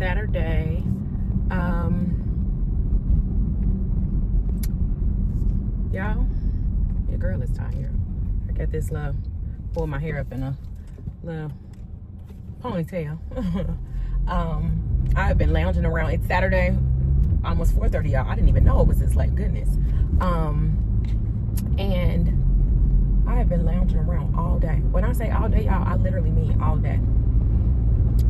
Saturday. Y'all, your girl is tired. I got this little, pull my hair up in a little ponytail. I've been lounging around. It's Saturday, almost 4:30, y'all. I didn't even know it was this late. Goodness. And I have been lounging around all day. When I say all day, y'all, I literally mean all day.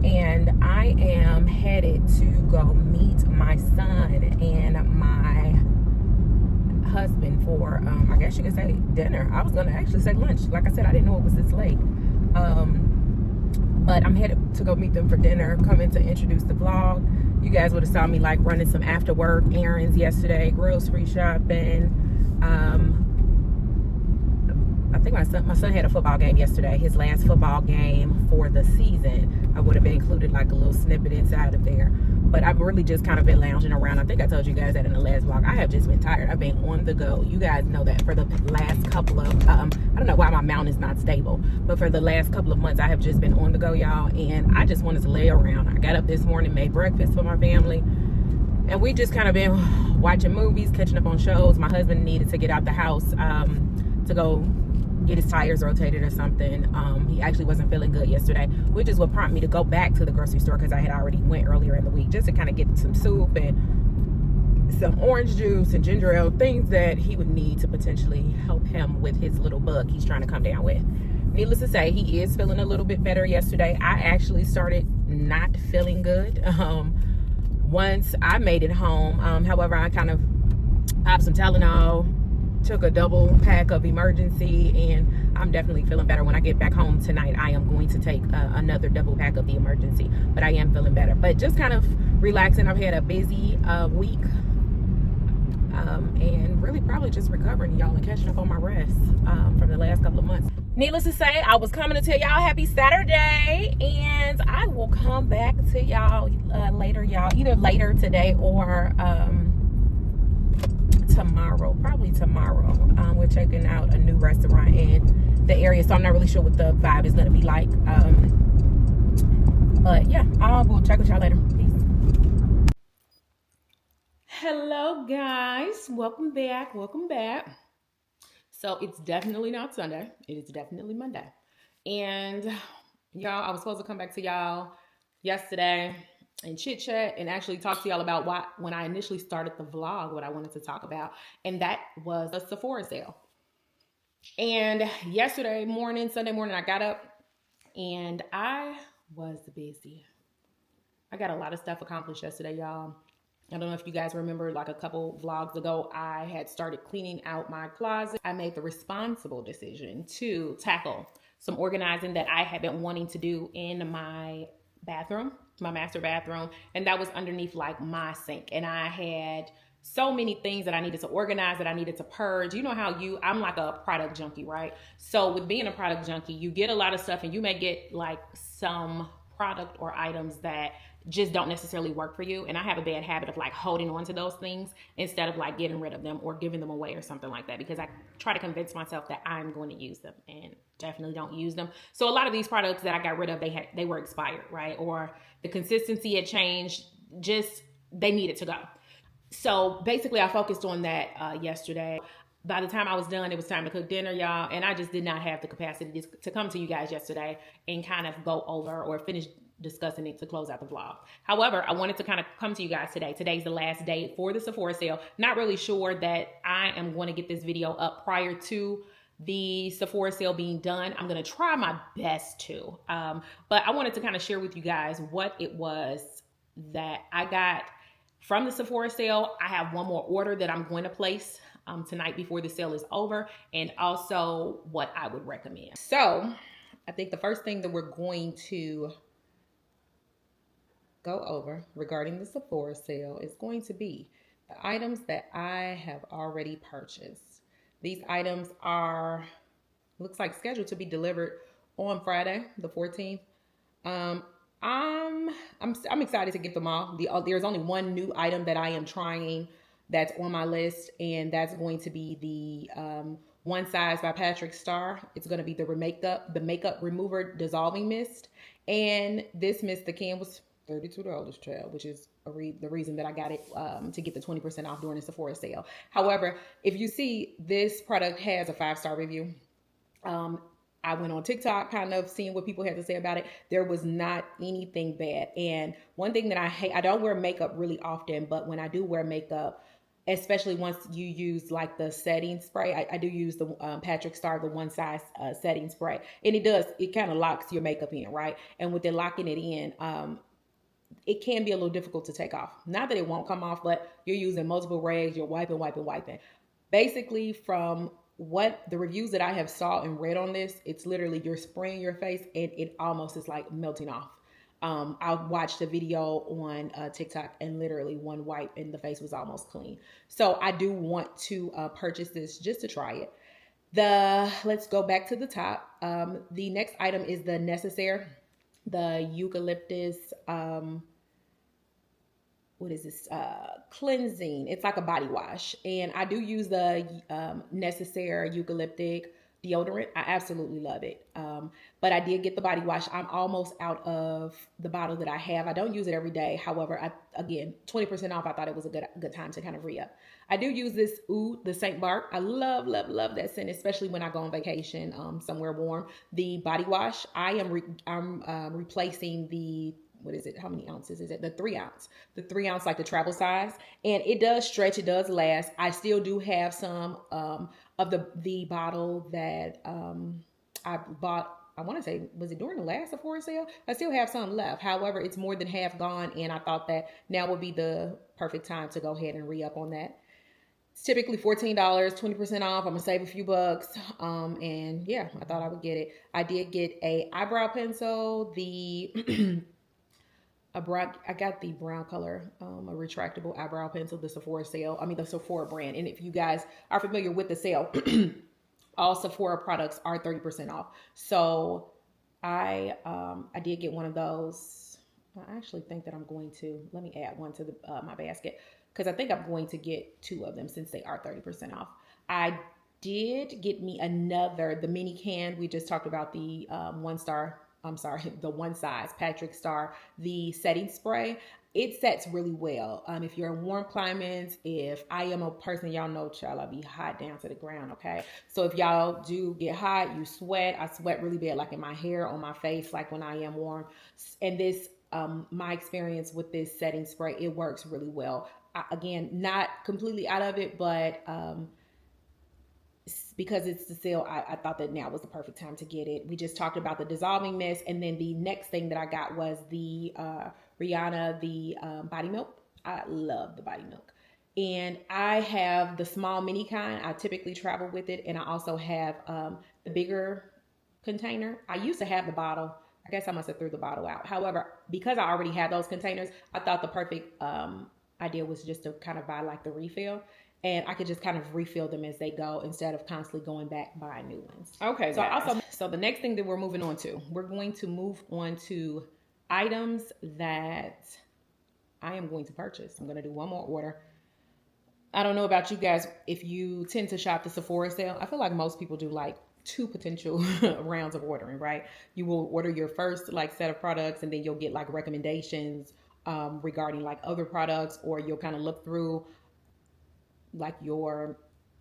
And I am headed to go meet my son and my husband for, I guess you could say dinner. I was gonna actually say lunch. Like I said, I didn't know it was this late. But I'm headed to go meet them for dinner, coming to introduce the vlog. You guys would have saw me like running some after work errands yesterday, grocery shopping. I think my son had a football game yesterday, his last football game for the season. I would have included like a little snippet inside of there. But I've really just kind of been lounging around. I think I told you guys that in the last vlog. I have just been tired. I've been on the go. You guys know that for the last couple of, I don't know why my mount is not stable, but for the last couple of months, I have just been on the go, y'all. And I just wanted to lay around. I got up this morning, made breakfast for my family. And we just kind of been watching movies, catching up on shows. My husband needed to get out the house to go get his tires rotated or something. He actually wasn't feeling good yesterday, which is what prompted me to go back to the grocery store, because I had already went earlier in the week just to kind of get some soup and some orange juice and ginger ale, things that he would need to potentially help him with his little bug he's trying to come down with. Needless to say, he is feeling a little bit better yesterday. I actually started not feeling good once I made it home. However, I kind of popped some Tylenol, took a double pack of emergency, and I'm definitely feeling better. When I get back home tonight, I am going to take another double pack of the emergency, but I am feeling better. But just kind of relaxing. I've had a busy week, and really probably just recovering, y'all, and catching up on my rest from the last couple of months. Needless to say, I was coming to tell y'all happy Saturday, and I will come back to y'all later, y'all, either later today or tomorrow, probably tomorrow. We're checking out a new restaurant in the area, so I'm not really sure what the vibe is going to be like, but yeah, I will check with y'all later. Peace. Hello guys, welcome back. So it's definitely not Sunday, it is definitely Monday, and y'all, I was supposed to come back to y'all yesterday and chit chat and actually talk to y'all about when I initially started the vlog, what I wanted to talk about, and that was a Sephora sale. And yesterday morning, Sunday morning, I got up and I was busy. I got a lot of stuff accomplished yesterday, y'all. I don't know if you guys remember, like a couple vlogs ago, I had started cleaning out my closet. I made the responsible decision to tackle some organizing that I had been wanting to do in my bathroom, my master bathroom, and that was underneath like my sink. And I had so many things that I needed to organize, that I needed to purge. You know how I'm like a product junkie, right? So with being a product junkie, you get a lot of stuff, and you may get like some product or items that just don't necessarily work for you. And I have a bad habit of like holding on to those things instead of like getting rid of them or giving them away or something like that, because I try to convince myself that I'm going to use them and definitely don't use them. So a lot of these products that I got rid of, they were expired, right? Or the consistency had changed, just they needed to go. So basically I focused on that yesterday. By the time I was done, it was time to cook dinner, y'all. And I just did not have the capacity to come to you guys yesterday and kind of go over or finish discussing it to close out the vlog. However, I wanted to kind of come to you guys today. Today's the last day for the Sephora sale. Not really sure that I am going to get this video up prior to the Sephora sale being done. I'm going to try my best to. But I wanted to kind of share with you guys what it was that I got from the Sephora sale. I have one more order that I'm going to place tonight before the sale is over, and also what I would recommend. So I think the first thing that we're going to go over regarding the Sephora sale is going to be the items that I have already purchased. These items are, looks like, scheduled to be delivered on Friday, the 14th. I'm excited to get them all. There's only one new item that I am trying that's on my list, and that's going to be the One Size by Patrick Starr. It's going to be the makeup remover dissolving mist. And this mist, the can was $32, child, which is the reason that I got it to get the 20% off during the Sephora sale. However, if you see, this product has a 5-star review. I went on TikTok kind of seeing what people had to say about it. There was not anything bad. And one thing that I hate, I don't wear makeup really often, but when I do wear makeup, especially once you use like the setting spray, I do use the Patrick Star, the one size setting spray. And it kind of locks your makeup in, right? And with it locking it in, it can be a little difficult to take off. Not that it won't come off, but you're using multiple rags, you're wiping. Basically, from what the reviews that I have saw and read on this, it's literally you're spraying your face and it almost is like melting off. I watched a video on TikTok and literally one wipe and the face was almost clean. So I do want to purchase this just to try it. Let's go back to the top. The next item is the Necessaire, the eucalyptus, what is this? Cleansing. It's like a body wash. And I do use the Necessaire eucalyptic deodorant. I absolutely love it. But I did get the body wash. I'm almost out of the bottle that I have. I don't use it every day. However, again, 20% off. I thought it was a good time to kind of re-up. I do use this the Saint Bark. I love that scent, especially when I go on vacation somewhere warm. The body wash. I'm replacing the, what is it? How many ounces is it? The 3 ounce. The 3 ounce, like the travel size. And it does stretch. It does last. I still do have some of the bottle that I bought. I want to say, was it during the last Sephora sale? I still have some left. However, it's more than half gone. And I thought that now would be the perfect time to go ahead and re-up on that. It's typically $14, 20% off. I'm gonna save a few bucks. And yeah, I thought I would get it. I did get a eyebrow pencil. I got the brown color, a retractable eyebrow pencil, the Sephora sale. I mean, the Sephora brand. And if you guys are familiar with the sale, all Sephora products are 30% off. So I did get one of those. I actually think that I'm going to, let me add one to my basket, because I think I'm going to get 2 of them since they are 30% off. I did get me the mini can. We just talked about the the one size Patrick Star, the setting spray. It sets really well. If you're in warm climates, if I am a person, y'all know, child, I'll be hot down to the ground, okay? So if y'all do get hot, you sweat. I sweat really bad, like in my hair, on my face, like when I am warm. And this, my experience with this setting spray, it works really well. Again, not completely out of it, but because it's the sale, I thought that now was the perfect time to get it. We just talked about the dissolving mist, and then the next thing that I got was the Rihanna, the body milk. I love the body milk. And I have the small mini kind. I typically travel with it, and I also have the bigger container. I used to have the bottle. I guess I must have threw the bottle out. However, because I already had those containers, I thought the perfect idea was just to kind of buy like the refill. And I could just kind of refill them as they go instead of constantly going back buying new ones. Okay, so the next thing that we're moving on to, we're going to move on to items that I am going to purchase. I'm going to do one more order. I don't know about you guys, if you tend to shop the Sephora sale. I feel like most people do like 2 potential rounds of ordering, right? You will order your first like set of products, and then you'll get like recommendations regarding like other products, or you'll kind of look through like your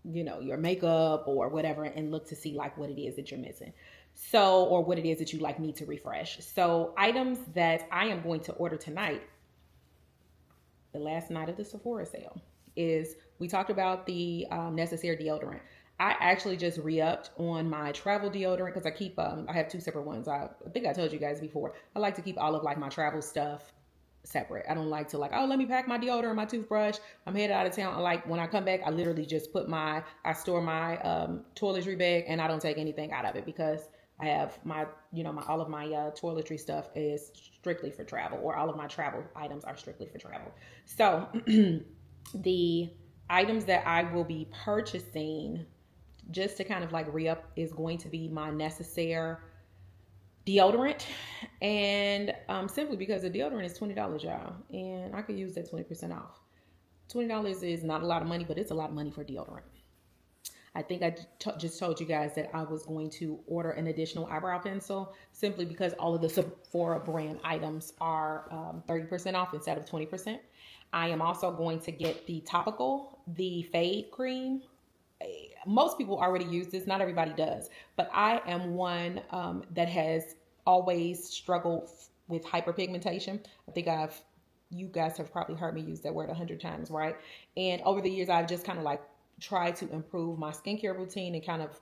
makeup or whatever and look to see like what it is that you're missing. So, or what it is that you like need to refresh. So items that I am going to order tonight, the last night of the Sephora sale, is, we talked about the Necessaire deodorant. I actually just re-upped on my travel deodorant because I keep, I have 2 separate ones. I think I told you guys before, I like to keep all of like my travel stuff separate. I don't like to like, oh, let me pack my deodorant, my toothbrush, I'm headed out of town. I like, when I come back, I literally just I store my toiletry bag, and I don't take anything out of it, because I have my, all of my toiletry stuff is strictly for travel, or all of my travel items are strictly for travel. So the items that I will be purchasing just to kind of like re-up is going to be my Necessaire deodorant, and simply because the deodorant is $20, y'all, and I could use that 20% off. $20 is not a lot of money, but it's a lot of money for deodorant. I think I just told you guys that I was going to order an additional eyebrow pencil simply because all of the Sephora brand items are 30% off instead of 20%. I am also going to get the topical, the fade cream. Most people already use this, not everybody does, but I am one that has always struggled with hyperpigmentation. I think you guys have probably heard me use that word 100 times, right? And over the years, I've just kind of like tried to improve my skincare routine and kind of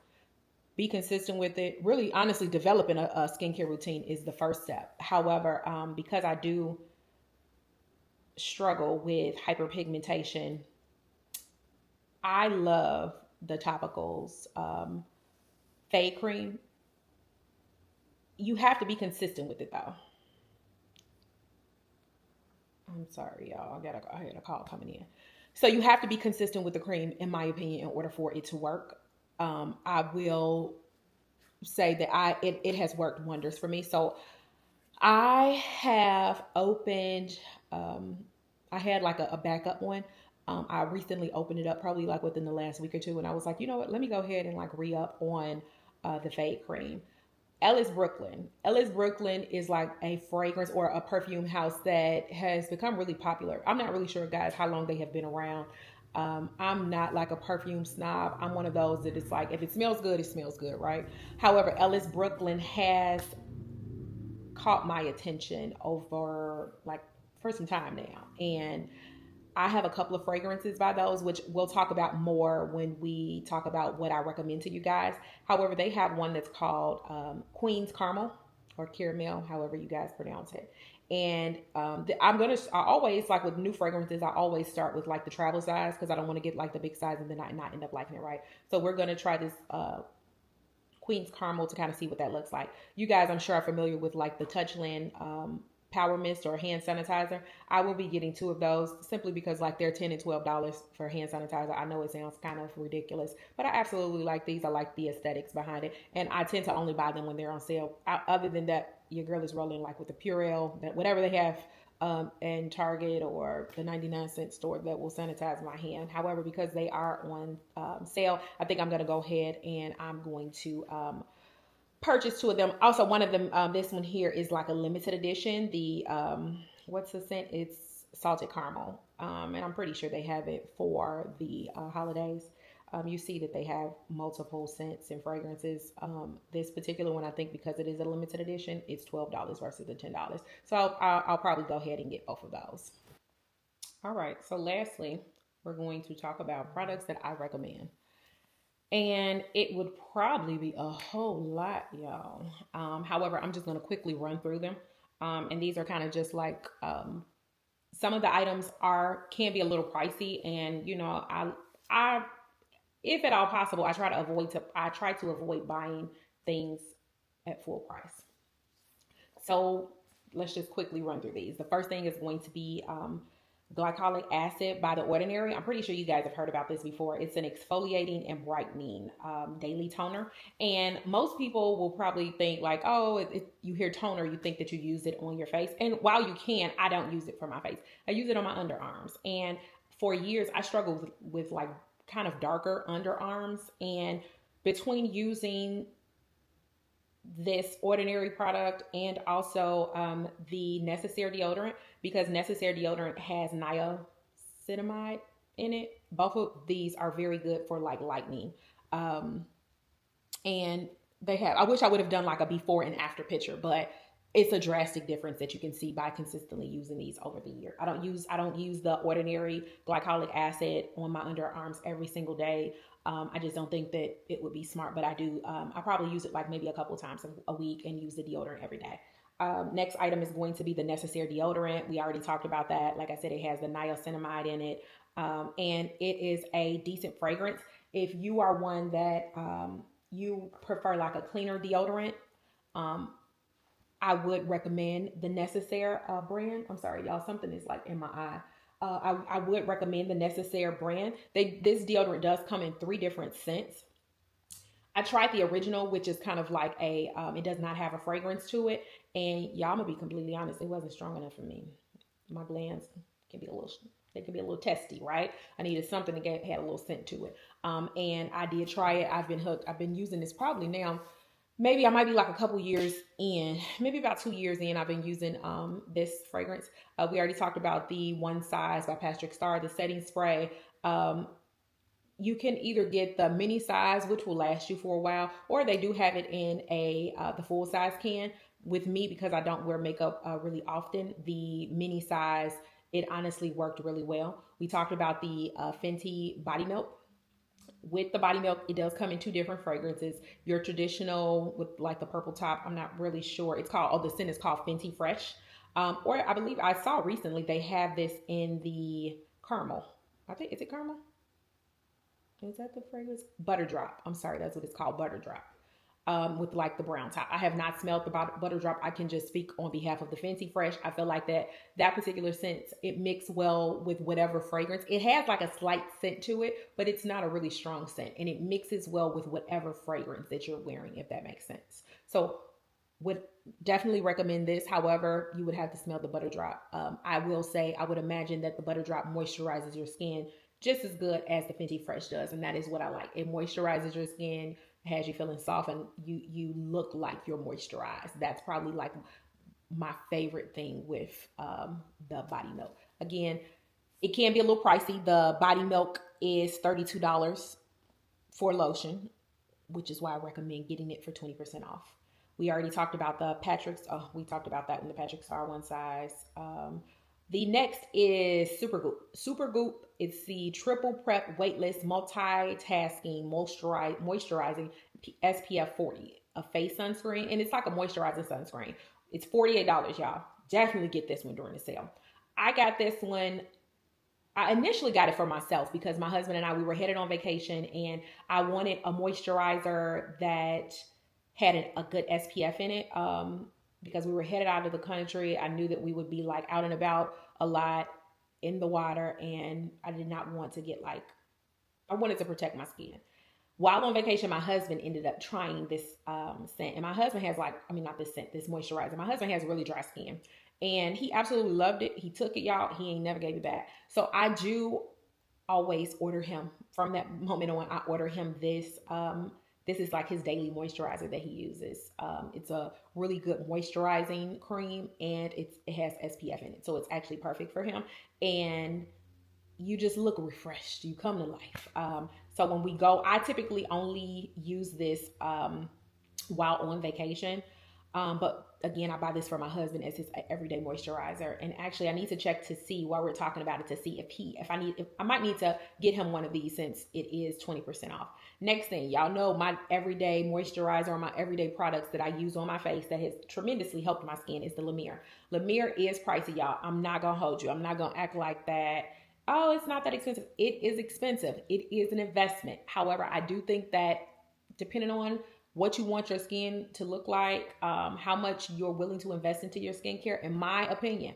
be consistent with it. Really, honestly, developing a skincare routine is the first step. However, because I do struggle with hyperpigmentation, I love the topicals fade cream. You have to be consistent with it though. I'm sorry, y'all. I had a call coming in. So you have to be consistent with the cream, in my opinion, in order for it to work. I will say that it has worked wonders for me. So I have opened. I had like a backup one. I recently opened it up, probably like within the last week or two, and I was like, you know what? Let me go ahead and like re up on the fade cream. Ellis Brooklyn. Ellis Brooklyn is like a fragrance or a perfume house that has become really popular. I'm not really sure, guys, how long they have been around. I'm not like a perfume snob. I'm one of those that it's like, if it smells good, it smells good, right? However, Ellis Brooklyn has caught my attention over like for some time now. And I have a couple of fragrances by those, which we'll talk about more when we talk about what I recommend to you guys. However, they have one that's called Queen's Caramel or Caramel, however you guys pronounce it. And I always like with new fragrances, I always start with like the travel size because I don't want to get like the big size and then I not end up liking it, right? So we're going to try this Queen's Caramel to kind of see what that looks like. You guys, I'm sure, are familiar with like the Touchland Power Mist or hand sanitizer. I will be getting two of those simply because like they're $10 and $12 for hand sanitizer. I know it sounds kind of ridiculous, but I absolutely like these. I like the aesthetics behind it, and I tend to only buy them when they're on sale. Other than that, your girl is rolling like with the Purell, that whatever they have in Target or the 99-cent store that will sanitize my hand. However, because they are on sale, I think I'm going to go ahead and I'm going to purchase two of them. Also, one of them, this one here is like a limited edition. The what's the scent? It's salted caramel, and I'm pretty sure they have it for the holidays. You see that they have multiple scents and fragrances. This particular one, I think, because it is a limited edition, it's $12 versus the $10. So I'll probably go ahead and get both of those. All right. So lastly, we're going to talk about products that I recommend. And it would probably be a whole lot, y'all. However, I'm just going to quickly run through them. And these are kind of just like some of the items can be a little pricey, and I if at all possible, I try to avoid buying things at full price. So let's just quickly run through these. The first thing is going to be glycolic acid by The Ordinary. I'm pretty sure you guys have heard about this before. It's an exfoliating and brightening daily toner. And most people will probably think like, oh, you hear toner, you think that you use it on your face. And while you can, I don't use it for my face. I use it on my underarms. And for years, I struggled with like kind of darker underarms. And between using this Ordinary product and also the Necessaire deodorant, because Necessaire deodorant has niacinamide in it. Both of these are very good for like lightening. And I wish I would have done like a before and after picture, but it's a drastic difference that you can see by consistently using these over the year. I don't use the Ordinary glycolic acid on my underarms every single day. I just don't think that it would be smart, but I do. I probably use it like maybe a couple of times a week and use the deodorant every day. Next item is going to be the Necessaire deodorant. We already talked about that. Like I said, it has the niacinamide in it, and it is a decent fragrance. If you are one that you prefer like a cleaner deodorant, I would recommend the Necessaire brand. I'm sorry, y'all. Something is like in my eye. I would recommend the Necessaire brand. This deodorant does come in 3 different scents. I tried the original, which is kind of like it does not have a fragrance to it. And y'all, I'm gonna be completely honest, it wasn't strong enough for me. My glands can be a little, they can be a little testy, right? I needed something that had a little scent to it. And I did try it. I've been hooked. I've been using this probably now. Maybe I might be like a couple years in, maybe about 2 years in. I've been using this fragrance. We already talked about the One Size by Patrick Starr, the setting spray. You can either get the mini size, which will last you for a while, or they do have it in the full size can. With me, because I don't wear makeup really often, the mini size, it honestly worked really well. We talked about the Fenty Body Milk. With the body milk, it does come in two different fragrances. Your traditional with like the purple top, I'm not really sure. It's called, the scent is called Fenty Fresh. Or I believe I saw recently they have this in the caramel. I think, is it caramel? Is that the fragrance? Butter Drop. I'm sorry, that's what it's called, Butter Drop. With like the brown top. I have not smelled the Butter Drop. I can just speak on behalf of the Fenty Fresh. I feel like that particular scent, it mixed well with whatever fragrance. It has like a slight scent to it, but it's not a really strong scent, and it mixes well with whatever fragrance that you're wearing, if that makes sense. So would definitely recommend this. However, you would have to smell the Butter Drop. I will say, I would imagine that the Butter Drop moisturizes your skin just as good as the Fenty Fresh does, and that is what I like. It moisturizes your skin, has you feeling soft, and you look like you're moisturized. That's probably like my favorite thing with the body milk. Again, it can be a little pricey. The body milk is $32 for lotion, which is why I recommend getting it for 20% off. We already talked about the Patrick's. Oh, we talked about that in the Patrick Star One Size. The next is Supergoop. Supergoop, it's the triple prep weightless multitasking moisturizing SPF 40, a face sunscreen, and it's like a moisturizing sunscreen. It's $48, y'all. Definitely get this one during the sale. I got this one. I initially got it for myself because my husband and I, we were headed on vacation, and I wanted a moisturizer that had a good SPF in it. Because we were headed out of the country. I knew that we would be like out and about a lot in the water, and I did not want to get like, I wanted to protect my skin. While on vacation, my husband ended up trying this scent, and my husband has not this scent, this moisturizer. My husband has really dry skin, and he absolutely loved it. He took it, y'all. He ain't never gave it back. So I do always order him, from that moment on, I order him this. This is like his daily moisturizer that he uses. It's a really good moisturizing cream, and it has SPF in it. So it's actually perfect for him. And you just look refreshed. You come to life. So when we go, I typically only use this while on vacation. But again, I buy this for my husband as his everyday moisturizer. And actually, I need to check to see, while we're talking about it, to see if I might need to get him one of these, since it is 20% off. Next thing, y'all know my everyday moisturizer, or my everyday products that I use on my face that has tremendously helped my skin, is the La Mer. La Mer is pricey, y'all. I'm not gonna hold you. I'm not gonna act like that. Oh, it's not that expensive. It is expensive. It is an investment. However, I do think that depending on what you want your skin to look like, how much you're willing to invest into your skincare, in my opinion,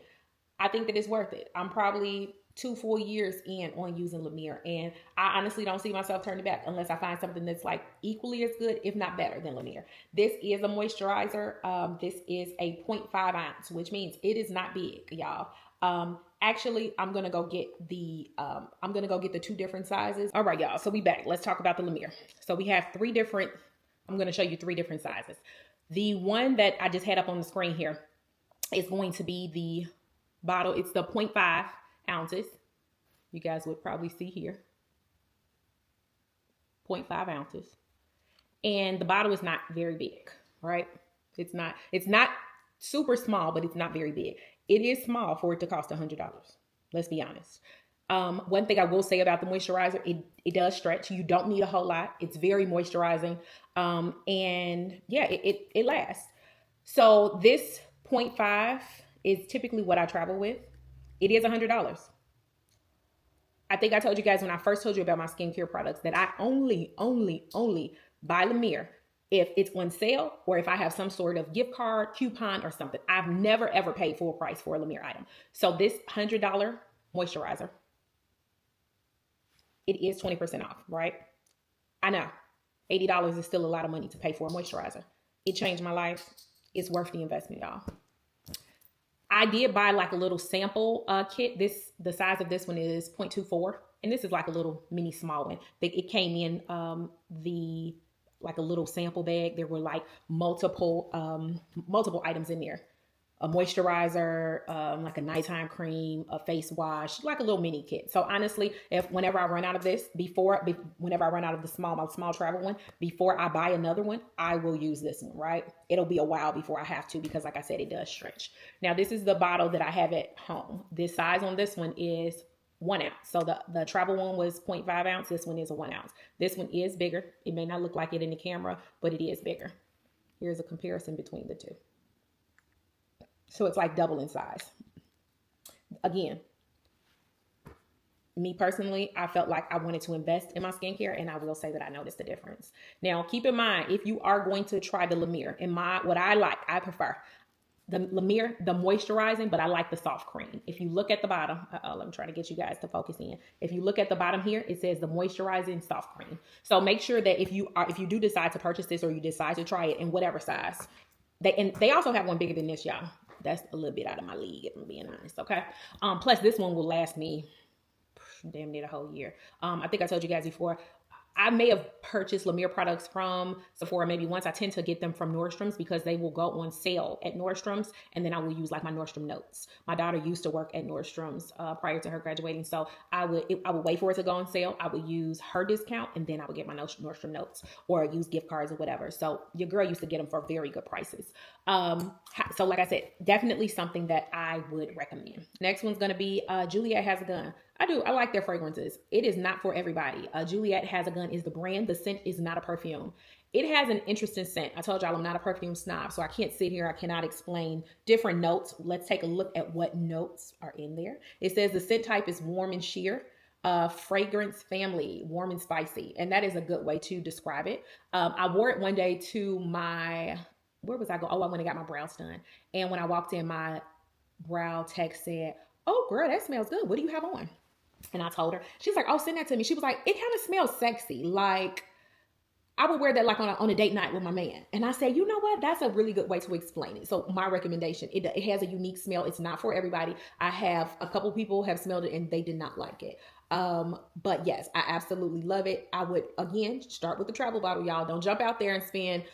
I think that it's worth it. I'm probably 2 full years in on using La Mer, and I honestly don't see myself turning back unless I find something that's like equally as good, if not better, than La Mer. This is a moisturizer. This is a 0.5 ounce, which means it is not big, y'all. Actually, I'm gonna go get the 2 different sizes. All right, y'all. So we back. Let's talk about the La Mer. So we have 3 different. I'm going to show you 3 different sizes. The one that I just had up on the screen here is going to be the bottle. It's the 0.5 ounces. You guys would probably see here. 0.5 ounces. And the bottle is not very big, right? It's not super small, but it's not very big. It is small for it to cost $100. Let's be honest. One thing I will say about the moisturizer, it does stretch. You don't need a whole lot. It's very moisturizing. And yeah, it lasts. So this 0.5 is typically what I travel with. It is $100. I think I told you guys when I first told you about my skincare products that I only buy La Mer if it's on sale, or if I have some sort of gift card, coupon, or something. I've never ever paid full price for a La Mer item. So this $100 moisturizer, it is 20% off, right? I know $80 is still a lot of money to pay for a moisturizer. It changed my life. It's worth the investment, y'all. I did buy like a little sample kit. The size of this one is 0.24, and this is like a little mini small one. It came in the like a little sample bag. There were like multiple items in there. A moisturizer, like a nighttime cream, a face wash, like a little mini kit. So honestly, if whenever I run out of this, whenever I run out of my small travel one, before I buy another one, I will use this one, right? It'll be a while before I have to, because like I said, it does stretch. Now this is the bottle that I have at home. This size on this one is 1 ounce. So the travel one was 0.5 ounce. This one is a 1 ounce. This one is bigger. It may not look like it in the camera, but it is bigger. Here's a comparison between the two. So it's like double in size. Again, me personally, I felt like I wanted to invest in my skincare, and I will say that I noticed the difference. Now, keep in mind, if you are going to try the La Mer, what I prefer the La Mer, the moisturizing, but I like the soft cream. If you look at the bottom, I'm trying to get you guys to focus in. If you look at the bottom here, it says the moisturizing soft cream. So make sure that if you do decide to purchase this, or you decide to try it in whatever size, they also have one bigger than this, y'all. That's a little bit out of my league, if I'm being honest, okay? Plus, this one will last me damn near the whole year. I think I told you guys before, I may have purchased La Mer products from Sephora maybe once. I tend to get them from Nordstrom's because they will go on sale at Nordstrom's, and then I will use like my Nordstrom notes. My daughter used to work at Nordstrom's prior to her graduating, so I would wait for it to go on sale. I would use her discount, and then I would get my Nordstrom notes or use gift cards or whatever. So your girl used to get them for very good prices. So like I said, definitely something that I would recommend. Next one's going to be Juliet Has a Gun. I like their fragrances. It is not for everybody. Juliet Has a Gun is the brand. The scent is not a perfume. It has an interesting scent. I told y'all I'm not a perfume snob, so I can't sit here. I cannot explain different notes. Let's take a look at what notes are in there. It says the scent type is warm and sheer. Fragrance family, warm and spicy. And that is a good way to describe it. I wore it one day to where was I going? Oh, I went and got my brows done. And when I walked in, my brow tech said, "Oh, girl, that smells good. What do you have on?" And I told her. She's like, "Oh, send that to me." She was like, "It kind of smells sexy. Like, I would wear that like on a date night with my man." And I said, you know what? That's a really good way to explain it. So my recommendation, it has a unique smell. It's not for everybody. I have a couple people have smelled it and they did not like it. But yes, I absolutely love it. I would, again, start with the travel bottle, y'all. Don't jump out there and spend,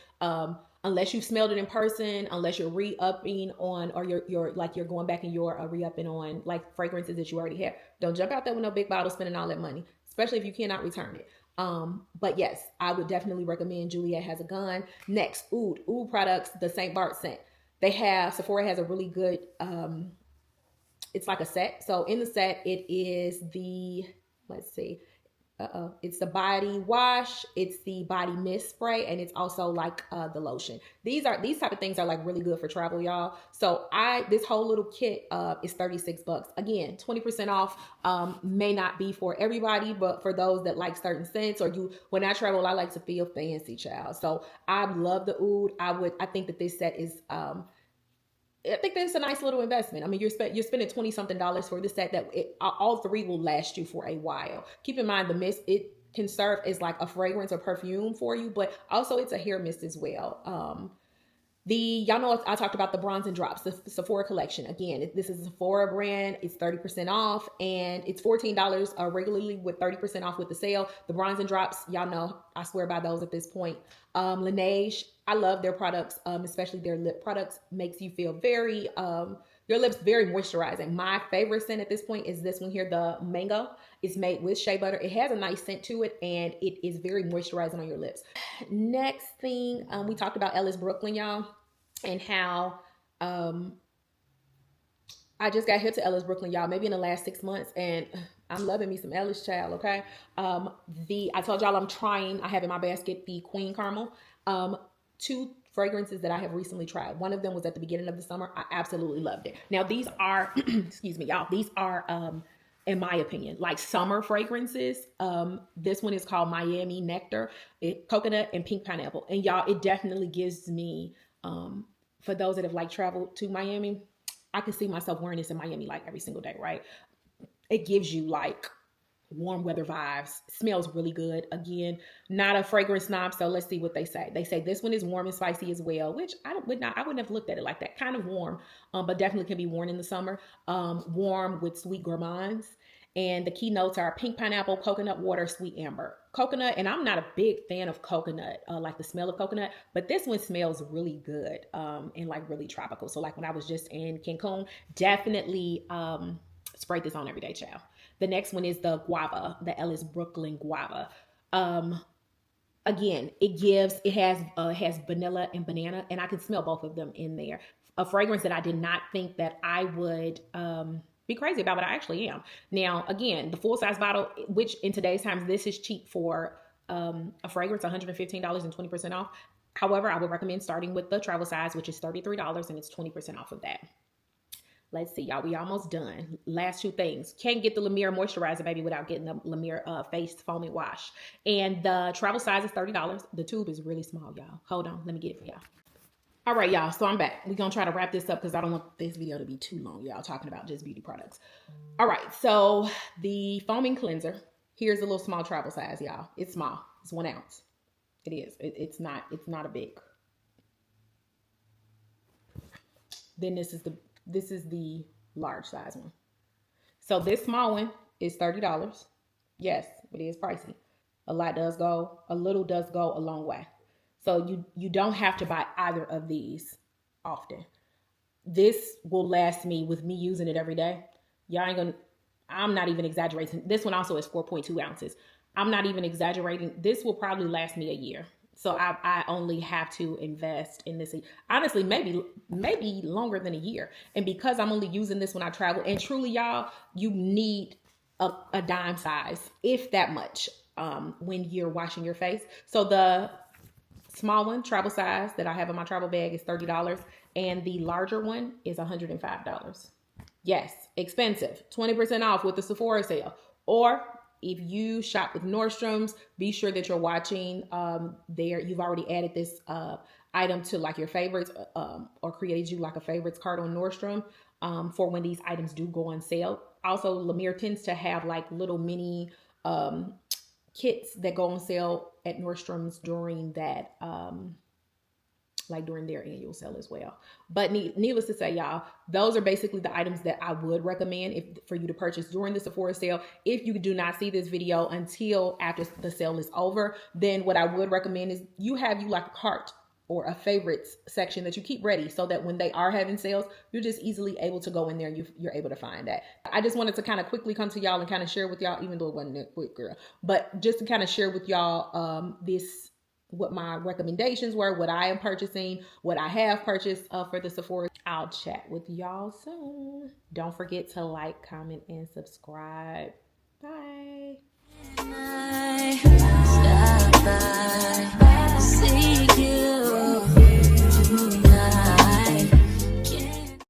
unless you've smelled it in person, unless you're re-upping on, or you're going back and you're re-upping on like fragrances that you already have. Don't jump out there with no big bottle spending all that money, especially if you cannot return it. But yes, I would definitely recommend Juliet Has a Gun. Next, Oud products, the St. Bart scent. Sephora has a really good, it's like a set. So in the set, it is let's see, it's the body wash, it's the body mist spray, and it's also like the lotion. These type of things are like really good for travel, y'all. So this whole little kit is $36. Again, 20% off. May not be for everybody, but for those that like certain scents, or when I travel, I like to feel fancy, child. So I love the Oud. I think that this set is I think that's a nice little investment. I mean, you're spending $20-something for the set that all three will last you for a while. Keep in mind the mist, it can serve as like a fragrance or perfume for you, but also it's a hair mist as well. Y'all know I talked about the Bronze and Drops, the Sephora collection. Again, this is a Sephora brand. It's 30% off, and it's $14 regularly with 30% off with the sale. The Bronze and Drops, y'all know I swear by those at this point. Laneige, I love their products, especially their lip products. Makes you feel your lips very moisturizing. My favorite scent at this point is this one here, the Mango. It's made with shea butter. It has a nice scent to it, and it is very moisturizing on your lips. Next thing, we talked about Ellis Brooklyn, y'all, and how I just got hit to Ellis Brooklyn, y'all, maybe in the last 6 months, and I'm loving me some Ellis, child, okay? I told y'all I have in my basket the Queen Caramel. Two fragrances that I have recently tried. One of them was at the beginning of the summer. I absolutely loved it. Now these are, excuse me, y'all, these are, in my opinion, like summer fragrances. This one is called Miami Nectar, coconut and pink pineapple. And y'all, it definitely gives me, for those that have like traveled to Miami, I can see myself wearing this in Miami like every single day, right? It gives you like warm weather vibes. Smells really good. Again, not a fragrance snob, so let's see what they say. They say this one is warm and spicy as well, which I wouldn't have looked at it like that. Kind of warm, but definitely can be worn in the summer. Warm with sweet gourmands. And the key notes are pink pineapple, coconut water, sweet amber. Coconut, and I'm not a big fan of coconut, like the smell of coconut, but this one smells really good and like really tropical. So like when I was just in Cancun, definitely sprayed this on every day, child. The next one is the guava, the Ellis Brooklyn guava. Again, it has vanilla and banana, and I can smell both of them in there. A fragrance that I did not think that I would be crazy about, but I actually am. Now, again, the full size bottle, which in today's times, this is cheap for a fragrance, $115 and 20% off. However, I would recommend starting with the travel size, which is $33, and it's 20% off of that. Let's see, y'all. We almost done. Last two things. Can't get the La Mer moisturizer, baby, without getting the La Mer face foaming wash. And the travel size is $30. The tube is really small, y'all. Hold on. Let me get it for y'all. All right, y'all. So I'm back. We're going to try to wrap this up because I don't want this video to be too long, y'all, talking about just beauty products. All right. So the foaming cleanser. Here's a little small travel size, y'all. It's small. It's 1 ounce. It is. It's not a big. Then this is the large size one. So this small one is $30. Yes, it is pricey. A little does go a long way. So you don't have to buy either of these often. This will last me with me using it every day. I'm not even exaggerating. This one also is 4.2 ounces. I'm not even exaggerating. This will probably last me a year. So I only have to invest in this. Honestly, maybe longer than a year. And because I'm only using this when I travel, and truly, y'all, you need a dime size, if that much, when you're washing your face. So the small one, travel size, that I have in my travel bag is $30. And the larger one is $105. Yes, expensive. 20% off with the Sephora sale. Or if you shop with Nordstrom's, be sure that you're watching there. You've already added this item to like your favorites or created you like a favorites card on Nordstrom for when these items do go on sale. Also, La Mer tends to have like little mini kits that go on sale at Nordstrom's during that during their annual sale as well. But needless to say, y'all, those are basically the items that I would recommend for you to purchase during the Sephora sale. If you do not see this video until after the sale is over, then what I would recommend is you have like a cart or a favorites section that you keep ready so that when they are having sales, you're just easily able to go in there and you're able to find that. I just wanted to kind of quickly come to y'all and kind of share with y'all, even though it wasn't that quick, girl, but just to kind of share with y'all what my recommendations were, what I am purchasing, what I have purchased for the Sephora. I'll chat with y'all soon. Don't forget to like, comment, and subscribe. Bye.